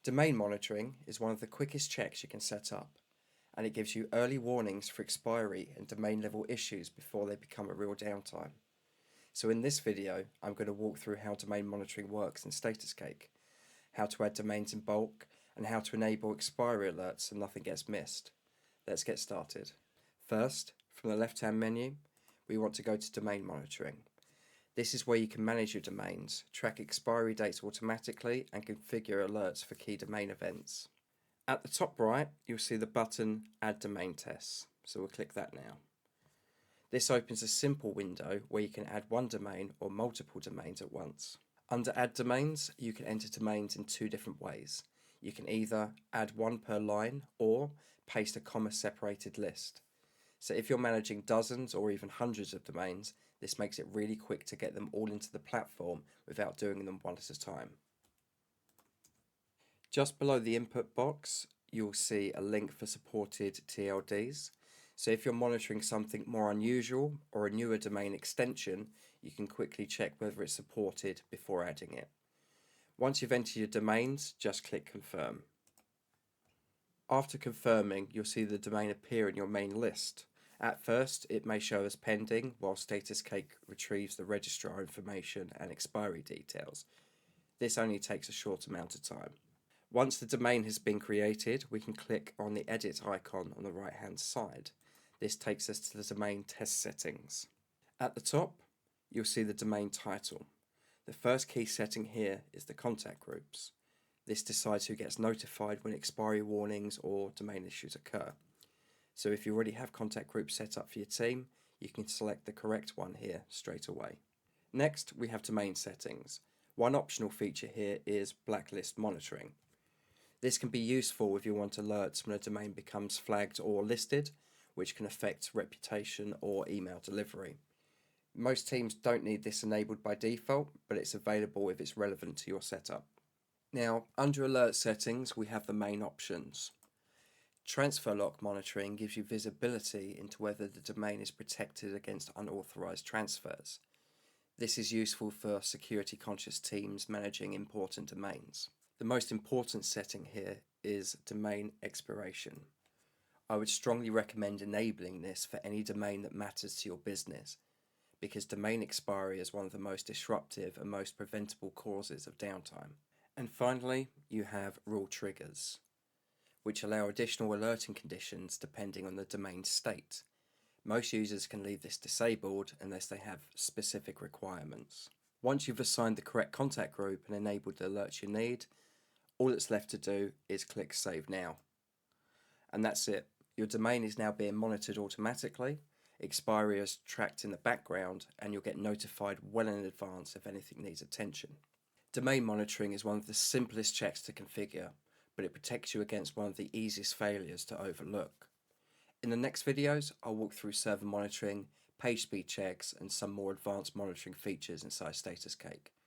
Domain monitoring is one of the quickest checks you can set up, and it gives you early warnings for expiry and domain level issues before they become a real downtime. So in this video, I'm going to walk through how domain monitoring works in StatusCake, how to add domains in bulk, and how to enable expiry alerts so nothing gets missed. Let's get started. First, from the left-hand menu, we want to go to domain monitoring. This is where you can manage your domains, track expiry dates automatically, and configure alerts for key domain events. At the top right, you'll see the button Add Domain Tests, so we'll click that now. This opens a simple window where you can add one domain or multiple domains at once. Under Add Domains, you can enter domains in two different ways. You can either add one per line or paste a comma-separated list. So if you're managing dozens or even hundreds of domains, this makes it really quick to get them all into the platform without doing them one at a time. Just below the input box, you'll see a link for supported TLDs. So if you're monitoring something more unusual or a newer domain extension, you can quickly check whether it's supported before adding it. Once you've entered your domains, just click Confirm. After confirming, you'll see the domain appear in your main list. At first, it may show as pending while StatusCake retrieves the registrar information and expiry details. This only takes a short amount of time. Once the domain has been created, we can click on the edit icon on the right hand side. This takes us to the domain test settings. At the top, you'll see the domain title. The first key setting here is the contact groups. This decides who gets notified when expiry warnings or domain issues occur. So if you already have contact groups set up for your team, you can select the correct one here straight away. Next, we have domain settings. One optional feature here is blacklist monitoring. This can be useful if you want alerts when a domain becomes flagged or listed, which can affect reputation or email delivery. Most teams don't need this enabled by default, but it's available if it's relevant to your setup. Now, under alert settings, we have the main options. Transfer lock monitoring gives you visibility into whether the domain is protected against unauthorized transfers. This is useful for security-conscious teams managing important domains. The most important setting here is domain expiration. I would strongly recommend enabling this for any domain that matters to your business, because domain expiry is one of the most disruptive and most preventable causes of downtime. And finally, you have rule triggers, which allow additional alerting conditions depending on the domain state. Most users can leave this disabled unless they have specific requirements. Once you've assigned the correct contact group and enabled the alerts you need, all that's left to do is click Save Now. And that's it. Your domain is now being monitored automatically, expiry is tracked in the background, and you'll get notified well in advance if anything needs attention. Domain monitoring is one of the simplest checks to configure, but it protects you against one of the easiest failures to overlook. In the next videos, I'll walk through server monitoring, page speed checks, and some more advanced monitoring features inside StatusCake.